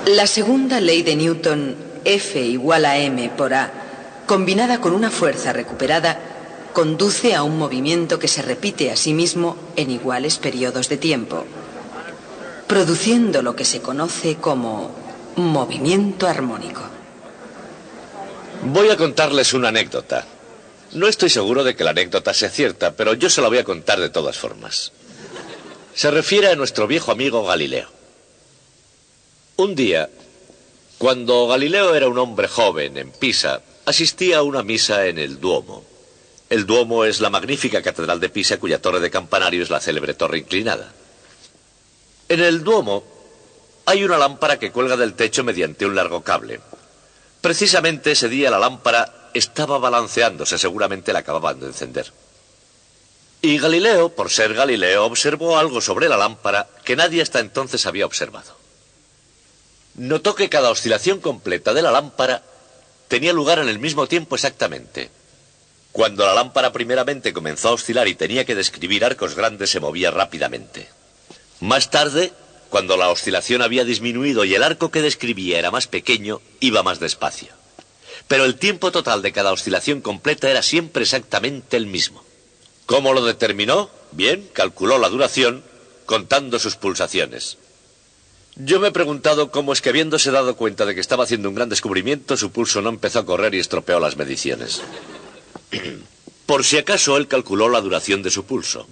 La segunda ley de Newton, F igual a m por a, combinada con una fuerza recuperada, conduce a un movimiento que se repite a sí mismo en iguales periodos de tiempo, produciendo lo que se conoce como movimiento armónico. Voy a contarles una anécdota. No estoy seguro de que la anécdota sea cierta, pero yo se la voy a contar de todas formas. Se refiere a nuestro viejo amigo Galileo. Un día, cuando Galileo era un hombre joven en Pisa, asistía a una misa en el Duomo. El Duomo es la magnífica catedral de Pisa, cuya torre de campanario es la célebre torre inclinada. En el Duomo hay una lámpara que cuelga del techo mediante un largo cable. Precisamente ese día la lámpara estaba balanceándose, seguramente la acababan de encender. Y Galileo, por ser Galileo, observó algo sobre la lámpara que nadie hasta entonces había observado. Notó que cada oscilación completa de la lámpara tenía lugar en el mismo tiempo exactamente. Cuando la lámpara primeramente comenzó a oscilar y tenía que describir arcos grandes, se movía rápidamente. Más tarde, cuando la oscilación había disminuido y el arco que describía era más pequeño, iba más despacio. Pero el tiempo total de cada oscilación completa era siempre exactamente el mismo. ¿Cómo lo determinó? Bien, calculó la duración contando sus pulsaciones. Yo me he preguntado cómo es que, habiéndose dado cuenta de que estaba haciendo un gran descubrimiento, su pulso no empezó a correr y estropeó las mediciones. Por si acaso, él calculó la duración de su pulso.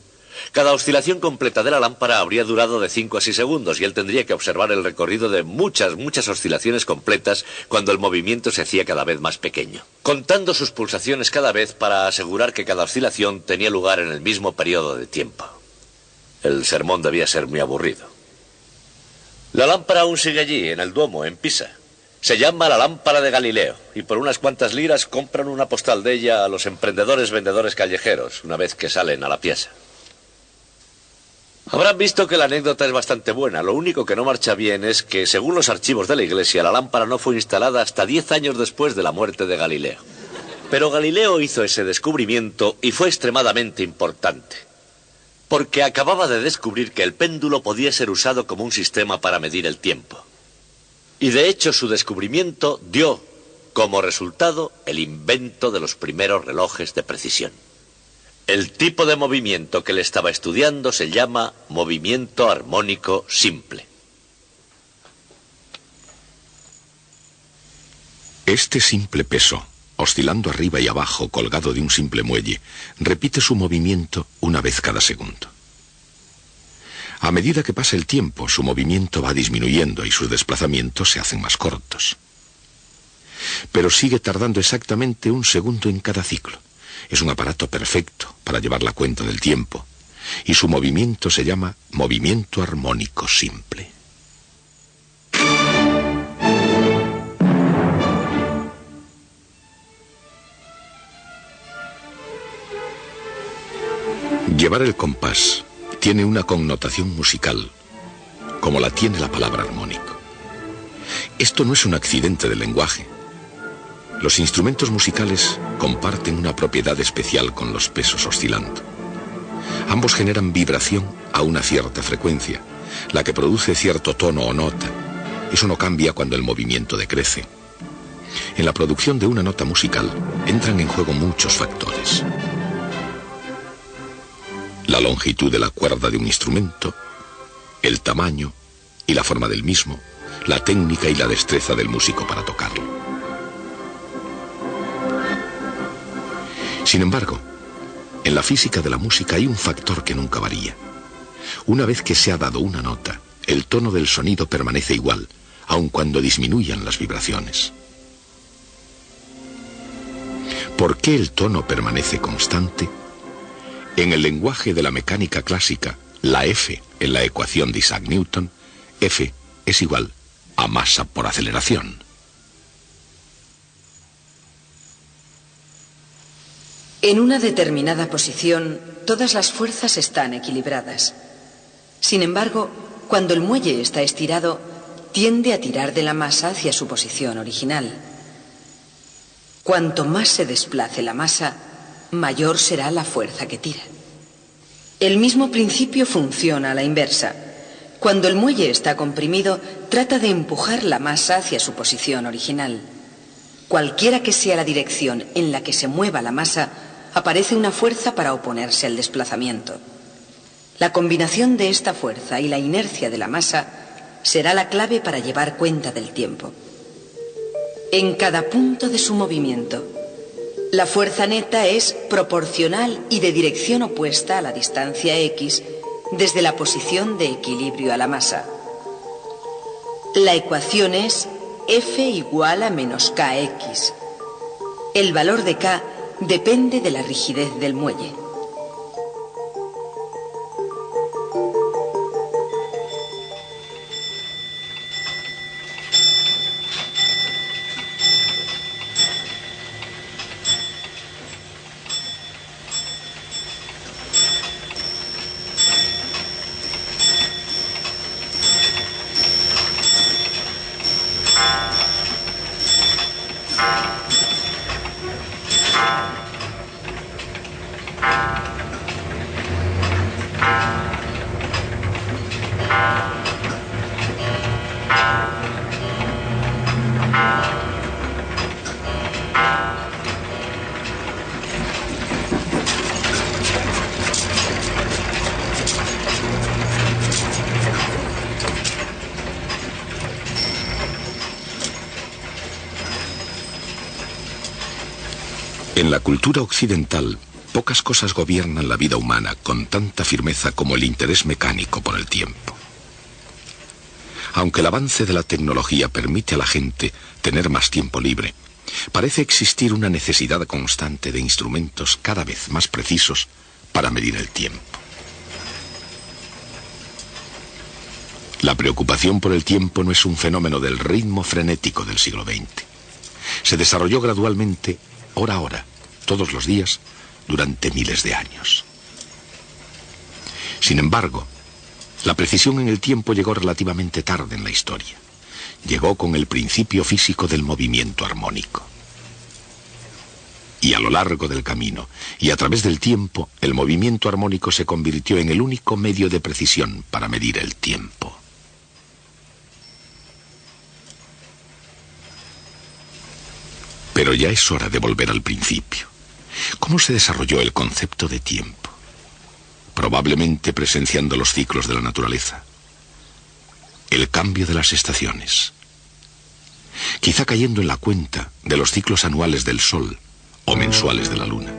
Cada oscilación completa de la lámpara habría durado de 5 a 6 segundos y él tendría que observar el recorrido de muchas oscilaciones completas cuando el movimiento se hacía cada vez más pequeño, contando sus pulsaciones cada vez para asegurar que cada oscilación tenía lugar en el mismo periodo de tiempo. El sermón debía ser muy aburrido. La lámpara aún sigue allí, en el Duomo, en Pisa. Se llama la lámpara de Galileo, y por unas cuantas liras compran una postal de ella a los emprendedores vendedores callejeros, una vez que salen a la piazza. Habrán visto que la anécdota es bastante buena. Lo único que no marcha bien es que, según los archivos de la iglesia, la lámpara no fue instalada hasta 10 años después de la muerte de Galileo. Pero Galileo hizo ese descubrimiento y fue extremadamente importante, porque acababa de descubrir que el péndulo podía ser usado como un sistema para medir el tiempo. Y de hecho su descubrimiento dio como resultado el invento de los primeros relojes de precisión. El tipo de movimiento que él estaba estudiando se llama movimiento armónico simple. Este simple peso, oscilando arriba y abajo colgado de un simple muelle, repite su movimiento una vez cada segundo. A medida que pasa el tiempo, su movimiento va disminuyendo y sus desplazamientos se hacen más cortos. Pero sigue tardando exactamente un segundo en cada ciclo. Es un aparato perfecto para llevar la cuenta del tiempo, y su movimiento se llama movimiento armónico simple. Llevar el compás tiene una connotación musical, como la tiene la palabra armónico. Esto no es un accidente del lenguaje. Los instrumentos musicales comparten una propiedad especial con los pesos oscilando. Ambos generan vibración a una cierta frecuencia, la que produce cierto tono o nota. Eso no cambia cuando el movimiento decrece. En la producción de una nota musical entran en juego muchos factores. La longitud de la cuerda de un instrumento, el tamaño y la forma del mismo, la técnica y la destreza del músico para tocarlo. Sin embargo, en la física de la música hay un factor que nunca varía. Una vez que se ha dado una nota, el tono del sonido permanece igual, aun cuando disminuyan las vibraciones. ¿Por qué el tono permanece constante? En el lenguaje de la mecánica clásica, la F en la ecuación de Isaac Newton, F es igual a masa por aceleración. En una determinada posición, todas las fuerzas están equilibradas. Sin embargo, cuando el muelle está estirado, tiende a tirar de la masa hacia su posición original. Cuanto más se desplace la masa, mayor será la fuerza que tira. El mismo principio funciona a la inversa. Cuando el muelle está comprimido, trata de empujar la masa hacia su posición original. Cualquiera que sea la dirección en la que se mueva la masa, aparece una fuerza para oponerse al desplazamiento. La combinación de esta fuerza y la inercia de la masa será la clave para llevar cuenta del tiempo. En cada punto de su movimiento, la fuerza neta es proporcional y de dirección opuesta a la distancia x desde la posición de equilibrio a la masa. La ecuación es F igual a menos kx. El valor de k depende de la rigidez del muelle. En la cultura occidental, pocas cosas gobiernan la vida humana con tanta firmeza como el interés mecánico por el tiempo. Aunque el avance de la tecnología permite a la gente tener más tiempo libre, parece existir una necesidad constante de instrumentos cada vez más precisos para medir el tiempo. La preocupación por el tiempo no es un fenómeno del ritmo frenético del siglo XX. Se desarrolló gradualmente, hora a hora, todos los días, durante miles de años. Sin embargo, la precisión en el tiempo llegó relativamente tarde en la historia. Llegó con el principio físico del movimiento armónico. Y a lo largo del camino, y a través del tiempo, el movimiento armónico se convirtió en el único medio de precisión para medir el tiempo. Pero ya es hora de volver al principio. ¿Cómo se desarrolló el concepto de tiempo? Probablemente presenciando los ciclos de la naturaleza. El cambio de las estaciones. Quizá cayendo en la cuenta de los ciclos anuales del Sol o mensuales de la Luna.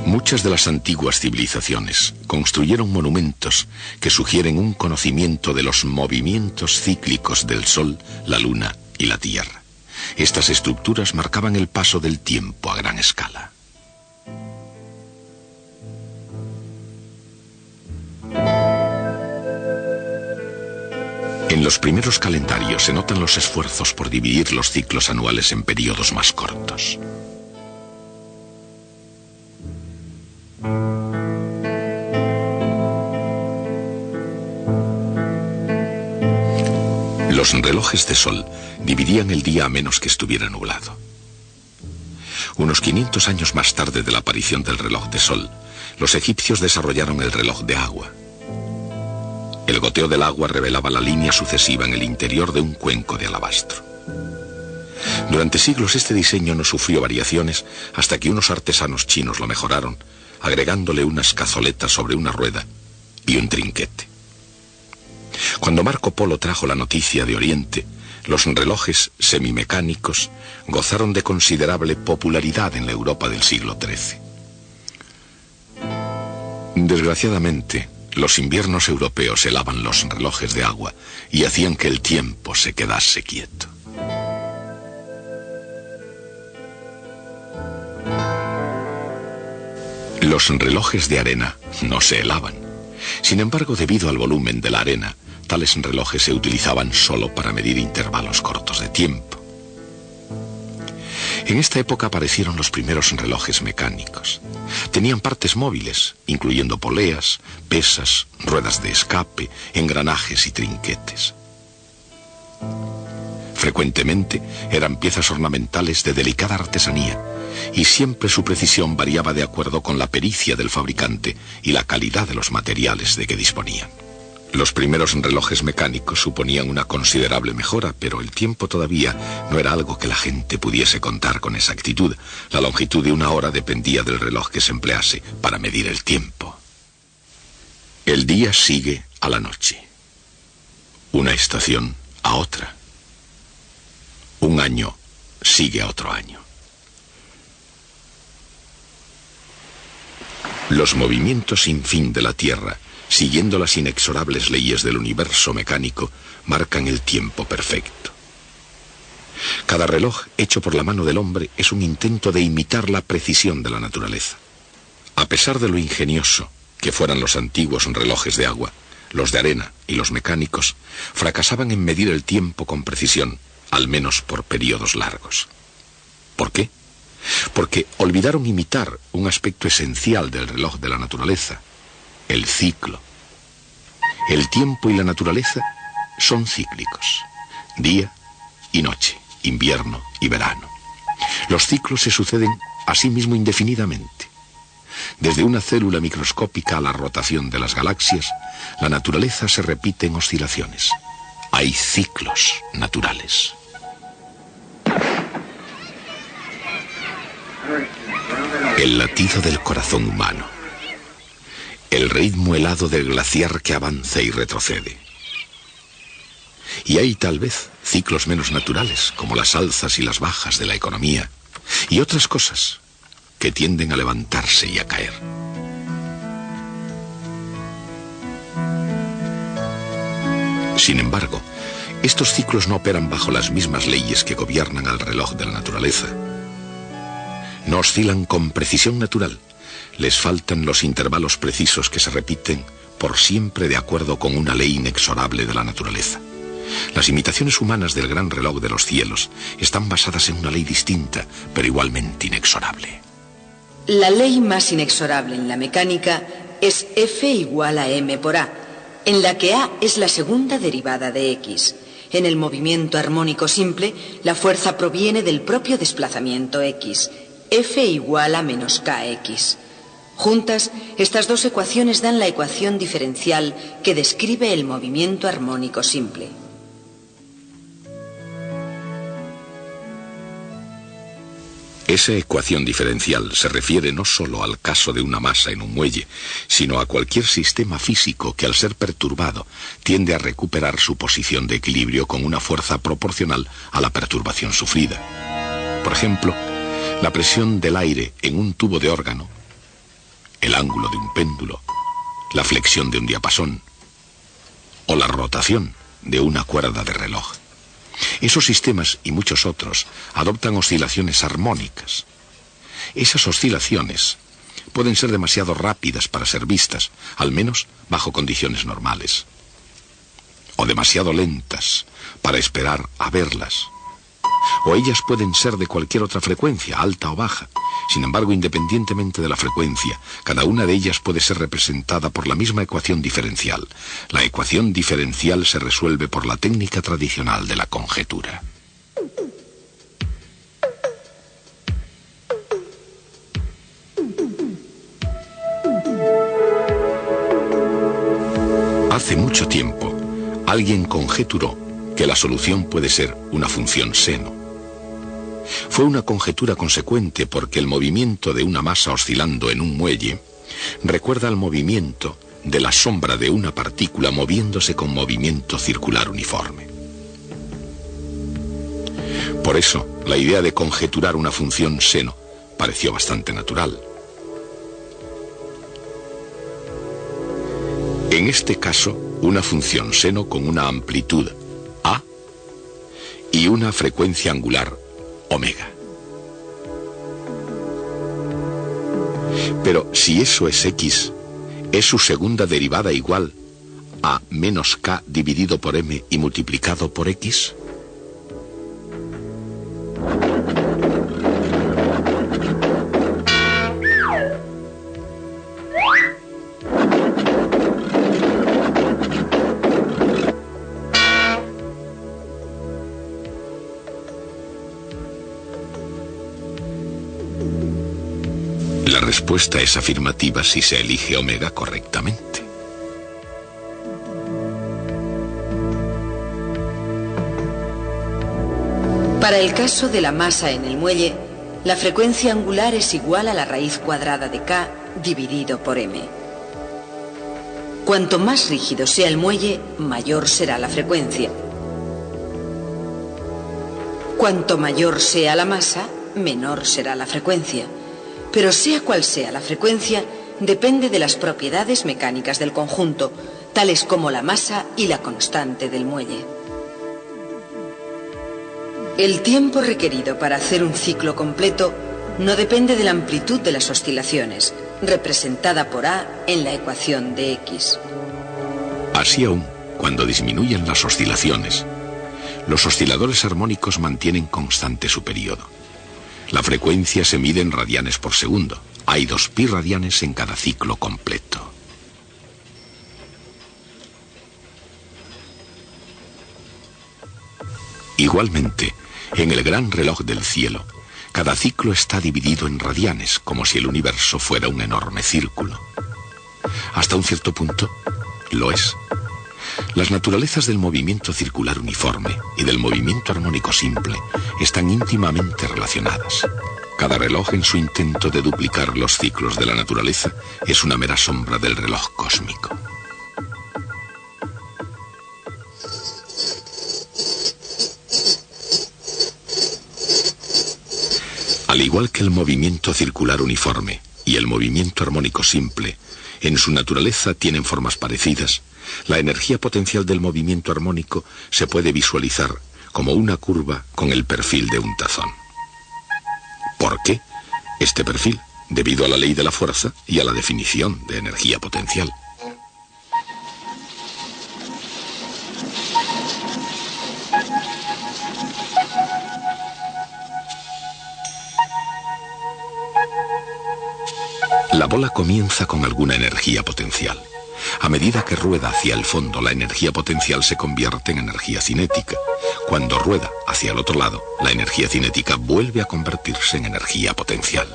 Muchas de las antiguas civilizaciones construyeron monumentos que sugieren un conocimiento de los movimientos cíclicos del Sol, la Luna y la Tierra. Estas estructuras marcaban el paso del tiempo a gran escala. En los primeros calendarios se notan los esfuerzos por dividir los ciclos anuales en periodos más cortos. Los relojes de sol dividían el día a menos que estuviera nublado. Unos 500 años más tarde de la aparición del reloj de sol, los egipcios desarrollaron el reloj de agua. El goteo del agua revelaba la línea sucesiva en el interior de un cuenco de alabastro. Durante siglos este diseño no sufrió variaciones hasta que unos artesanos chinos lo mejoraron, agregándole unas cazoletas sobre una rueda y un trinquete. Cuando Marco Polo trajo la noticia de Oriente, los relojes semimecánicos gozaron de considerable popularidad en la Europa del siglo XIII. Desgraciadamente, los inviernos europeos helaban los relojes de agua y hacían que el tiempo se quedase quieto. Los relojes de arena no se helaban. Sin embargo, debido al volumen de la arena, tales relojes se utilizaban solo para medir intervalos cortos de tiempo. En esta época aparecieron los primeros relojes mecánicos. Tenían partes móviles, incluyendo poleas, pesas, ruedas de escape, engranajes y trinquetes. Frecuentemente eran piezas ornamentales de delicada artesanía, y siempre su precisión variaba de acuerdo con la pericia del fabricante y la calidad de los materiales de que disponían. Los primeros relojes mecánicos suponían una considerable mejora, pero el tiempo todavía no era algo que la gente pudiese contar con exactitud. La longitud de una hora dependía del reloj que se emplease para medir el tiempo. El día sigue a la noche. Una estación a otra. Un año sigue a otro año. Los movimientos sin fin de la Tierra, siguiendo las inexorables leyes del universo mecánico, marcan el tiempo perfecto. Cada reloj hecho por la mano del hombre es un intento de imitar la precisión de la naturaleza. A pesar de lo ingenioso que fueran los antiguos relojes de agua, los de arena y los mecánicos fracasaban en medir el tiempo con precisión, al menos por periodos largos. ¿Por qué? Porque olvidaron imitar un aspecto esencial del reloj de la naturaleza: el ciclo. El tiempo y la naturaleza son cíclicos. Día y noche, invierno y verano. Los ciclos se suceden a sí mismo indefinidamente. Desde una célula microscópica a la rotación de las galaxias, la naturaleza se repite en oscilaciones. Hay ciclos naturales. El latido del corazón humano. El ritmo helado del glaciar que avanza y retrocede. Y hay tal vez ciclos menos naturales, como las alzas y las bajas de la economía, y otras cosas que tienden a levantarse y a caer. Sin embargo, estos ciclos no operan bajo las mismas leyes que gobiernan al reloj de la naturaleza. No oscilan con precisión natural. Les faltan los intervalos precisos que se repiten por siempre de acuerdo con una ley inexorable de la naturaleza. Las imitaciones humanas del gran reloj de los cielos están basadas en una ley distinta, pero igualmente inexorable. La ley más inexorable en la mecánica es F igual a m por a, en la que a es la segunda derivada de x. En el movimiento armónico simple, la fuerza proviene del propio desplazamiento x. F igual a menos kx. Juntas, estas dos ecuaciones dan la ecuación diferencial que describe el movimiento armónico simple. Esa ecuación diferencial se refiere no solo al caso de una masa en un muelle, sino a cualquier sistema físico que al ser perturbado tiende a recuperar su posición de equilibrio con una fuerza proporcional a la perturbación sufrida. Por ejemplo, la presión del aire en un tubo de órgano, el ángulo de un péndulo, la flexión de un diapasón o la rotación de una cuerda de reloj. Esos sistemas y muchos otros adoptan oscilaciones armónicas. Esas oscilaciones pueden ser demasiado rápidas para ser vistas, al menos bajo condiciones normales, o demasiado lentas para esperar a verlas. O ellas pueden ser de cualquier otra frecuencia, alta o baja. Sin embargo, independientemente de la frecuencia, cada una de ellas puede ser representada por la misma ecuación diferencial. La ecuación diferencial se resuelve por la técnica tradicional de la conjetura. Hace mucho tiempo, alguien conjeturó que la solución puede ser una función seno. Fue una conjetura consecuente porque el movimiento de una masa oscilando en un muelle recuerda al movimiento de la sombra de una partícula moviéndose con movimiento circular uniforme. Por eso, la idea de conjeturar una función seno pareció bastante natural. En este caso, una función seno con una amplitud A y una frecuencia angular omega. Pero si eso es x, ¿es su segunda derivada igual a menos k dividido por m y multiplicado por x? La respuesta es afirmativa si se elige omega correctamente. Para el caso de la masa en el muelle, la frecuencia angular es igual a la raíz cuadrada de K dividido por M. Cuanto más rígido sea el muelle, mayor será la frecuencia. Cuanto mayor sea la masa, menor será la frecuencia. Pero sea cual sea la frecuencia, depende de las propiedades mecánicas del conjunto, tales como la masa y la constante del muelle. El tiempo requerido para hacer un ciclo completo no depende de la amplitud de las oscilaciones, representada por A en la ecuación de X. Así aún, cuando disminuyen las oscilaciones, los osciladores armónicos mantienen constante su periodo. La frecuencia se mide en radianes por segundo. Hay 2π radianes en cada ciclo completo. Igualmente, en el gran reloj del cielo, cada ciclo está dividido en radianes, como si el universo fuera un enorme círculo. Hasta un cierto punto, lo es. Las naturalezas del movimiento circular uniforme y del movimiento armónico simple están íntimamente relacionadas. Cada reloj en su intento de duplicar los ciclos de la naturaleza es una mera sombra del reloj cósmico. Al igual que el movimiento circular uniforme y el movimiento armónico simple, en su naturaleza tienen formas parecidas, la energía potencial del movimiento armónico se puede visualizar como una curva con el perfil de un tazón. ¿Por qué? Este perfil, debido a la ley de la fuerza y a la definición de energía potencial. La bola comienza con alguna energía potencial. A medida que rueda hacia el fondo, la energía potencial se convierte en energía cinética. Cuando rueda hacia el otro lado, la energía cinética vuelve a convertirse en energía potencial.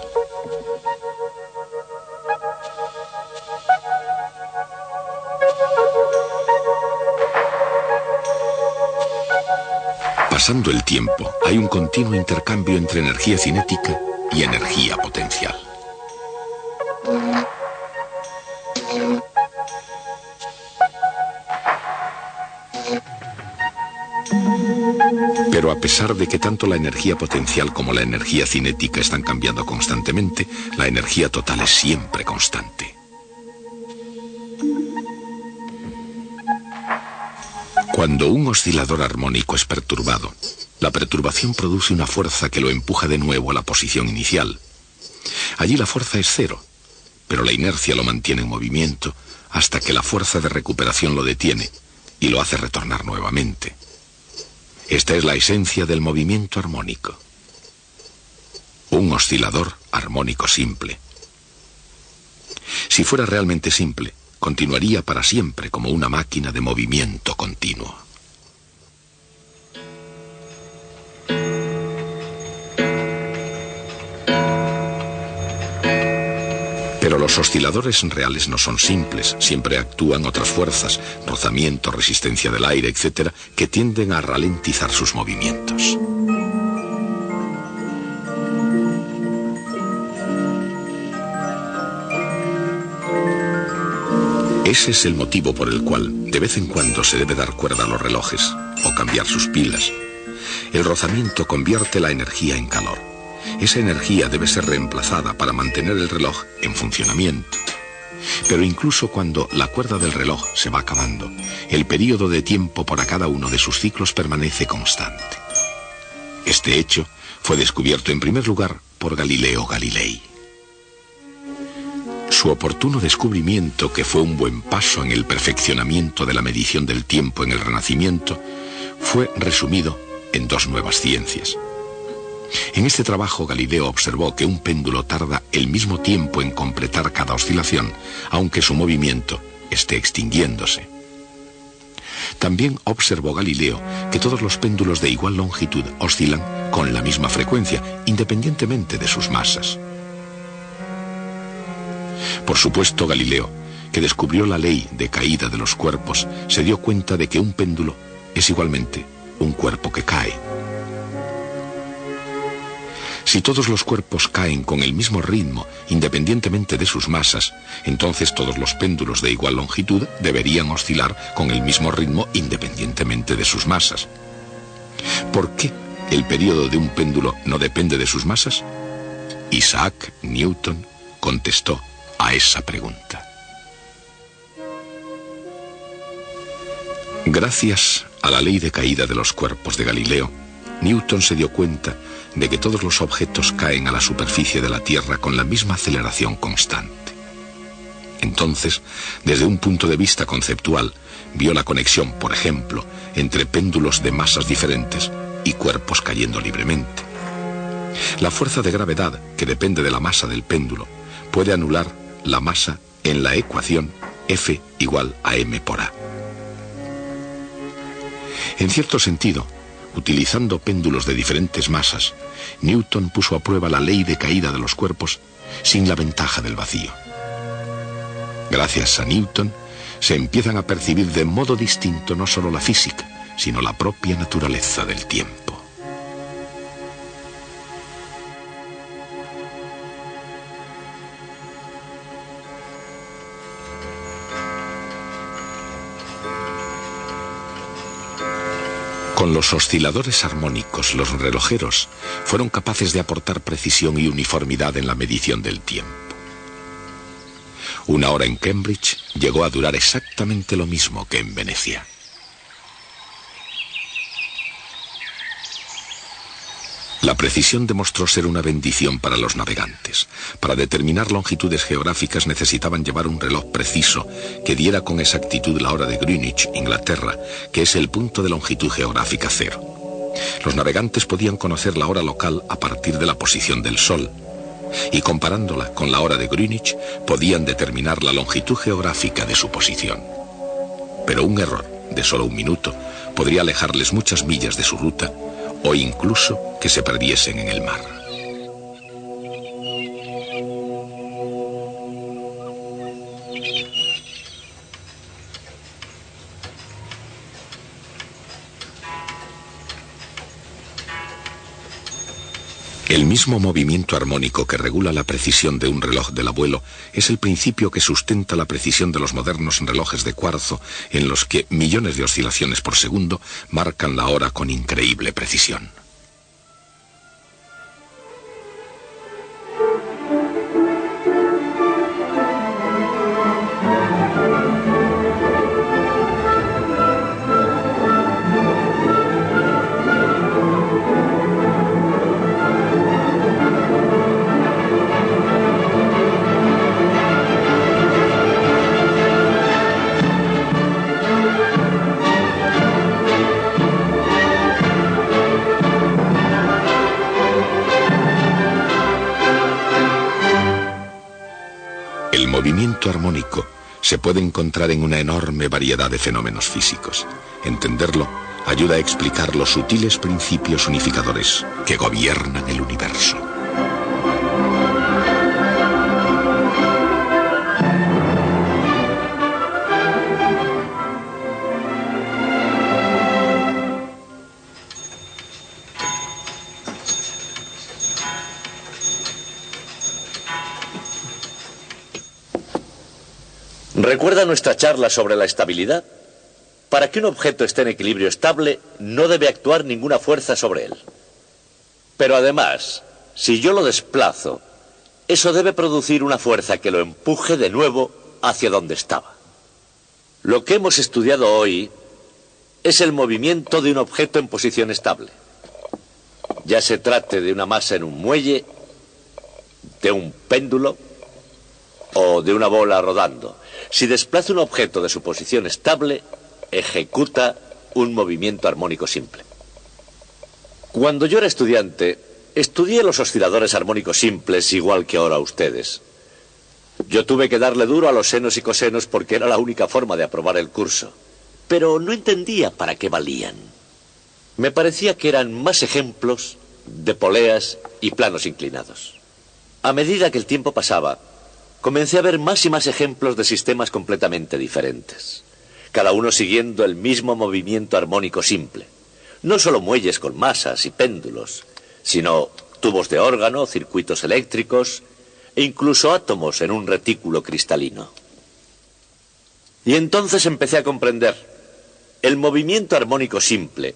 Pasando el tiempo, hay un continuo intercambio entre energía cinética y energía potencial. Pero a pesar de que tanto la energía potencial como la energía cinética están cambiando constantemente, la energía total es siempre constante. Cuando un oscilador armónico es perturbado, la perturbación produce una fuerza que lo empuja de nuevo a la posición inicial. Allí la fuerza es cero, pero la inercia lo mantiene en movimiento hasta que la fuerza de recuperación lo detiene y lo hace retornar nuevamente. Esta es la esencia del movimiento armónico. Un oscilador armónico simple. Si fuera realmente simple, continuaría para siempre como una máquina de movimiento continuo. Pero los osciladores reales no son simples, siempre actúan otras fuerzas, rozamiento, resistencia del aire, etc., que tienden a ralentizar sus movimientos. Ese es el motivo por el cual de vez en cuando se debe dar cuerda a los relojes o cambiar sus pilas. El rozamiento convierte la energía en calor. Esa energía debe ser reemplazada para mantener el reloj en funcionamiento. Pero incluso cuando la cuerda del reloj se va acabando, el período de tiempo para cada uno de sus ciclos permanece constante. Este hecho fue descubierto en primer lugar por Galileo Galilei. Su oportuno descubrimiento, que fue un buen paso en el perfeccionamiento de la medición del tiempo en el Renacimiento, fue resumido en dos nuevas ciencias. En este trabajo Galileo observó que un péndulo tarda el mismo tiempo en completar cada oscilación, aunque su movimiento esté extinguiéndose. También observó Galileo que todos los péndulos de igual longitud oscilan con la misma frecuencia, independientemente de sus masas. Por supuesto, Galileo, que descubrió la ley de caída de los cuerpos, se dio cuenta de que un péndulo es igualmente un cuerpo que cae. Si todos los cuerpos caen con el mismo ritmo, independientemente de sus masas, entonces todos los péndulos de igual longitud deberían oscilar con el mismo ritmo independientemente de sus masas. ¿Por qué el período de un péndulo no depende de sus masas? Isaac Newton contestó a esa pregunta. Gracias a la ley de caída de los cuerpos de Galileo, Newton se dio cuenta de que todos los objetos caen a la superficie de la Tierra con la misma aceleración constante. Entonces, desde un punto de vista conceptual, vio la conexión, por ejemplo, entre péndulos de masas diferentes y cuerpos cayendo libremente. La fuerza de gravedad, que depende de la masa del péndulo, puede anular la masa en la ecuación F igual a m por A. En cierto sentido, utilizando péndulos de diferentes masas, Newton puso a prueba la ley de caída de los cuerpos sin la ventaja del vacío. Gracias a Newton, se empiezan a percibir de modo distinto no solo la física, sino la propia naturaleza del tiempo. Con los osciladores armónicos, los relojeros fueron capaces de aportar precisión y uniformidad en la medición del tiempo. Una hora en Cambridge llegó a durar exactamente lo mismo que en Venecia. La precisión demostró ser una bendición para los navegantes. Para determinar longitudes geográficas necesitaban llevar un reloj preciso que diera con exactitud la hora de Greenwich, Inglaterra, que es el punto de longitud geográfica cero. Los navegantes podían conocer la hora local a partir de la posición del sol, y comparándola con la hora de Greenwich podían determinar la longitud geográfica de su posición. Pero un error de solo un minuto podría alejarles muchas millas de su ruta o incluso que se perdiesen en el mar. El mismo movimiento armónico que regula la precisión de un reloj del abuelo es el principio que sustenta la precisión de los modernos relojes de cuarzo, en los que millones de oscilaciones por segundo marcan la hora con increíble precisión. El movimiento armónico se puede encontrar en una enorme variedad de fenómenos físicos. Entenderlo ayuda a explicar los sutiles principios unificadores que gobiernan el universo. ¿Recuerda nuestra charla sobre la estabilidad? Para que un objeto esté en equilibrio estable, no debe actuar ninguna fuerza sobre él. Pero además, si yo lo desplazo, eso debe producir una fuerza que lo empuje de nuevo hacia donde estaba. Lo que hemos estudiado hoy es el movimiento de un objeto en posición estable. Ya se trate de una masa en un muelle, de un péndulo o de una bola rodando. Si desplaza un objeto de su posición estable, ejecuta un movimiento armónico simple. Cuando yo era estudiante, estudié los osciladores armónicos simples igual que ahora ustedes. Yo tuve que darle duro a los senos y cosenos porque era la única forma de aprobar el curso. Pero no entendía para qué valían. Me parecía que eran más ejemplos de poleas y planos inclinados. A medida que el tiempo pasaba, comencé a ver más y más ejemplos de sistemas completamente diferentes, cada uno siguiendo el mismo movimiento armónico simple. No solo muelles con masas y péndulos, sino tubos de órgano, circuitos eléctricos e incluso átomos en un retículo cristalino. Y entonces empecé a comprender. El movimiento armónico simple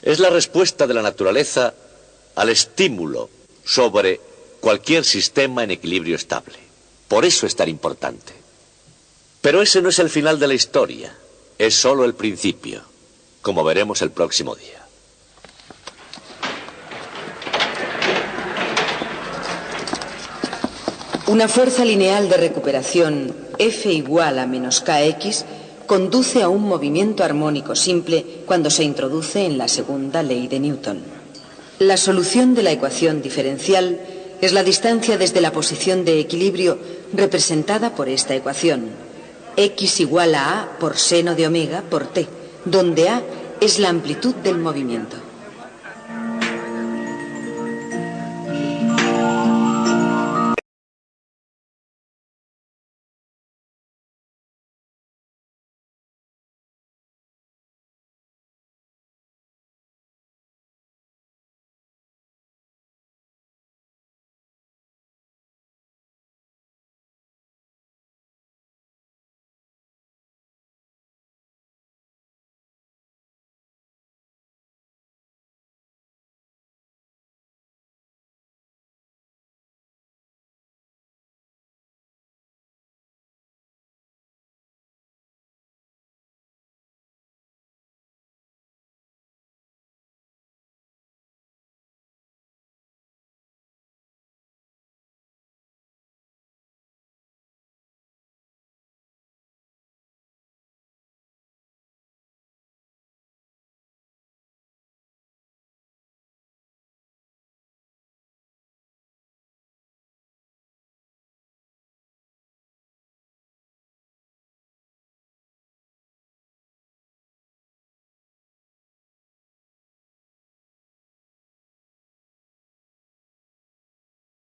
es la respuesta de la naturaleza al estímulo sobre cualquier sistema en equilibrio estable. Por eso es tan importante. Pero ese no es el final de la historia, es solo el principio, como veremos el próximo día. Una fuerza lineal de recuperación F igual a menos kx conduce a un movimiento armónico simple cuando se introduce en la segunda ley de Newton. La solución de la ecuación diferencial es la distancia desde la posición de equilibrio representada por esta ecuación, x igual a por seno de omega por t, donde a es la amplitud del movimiento.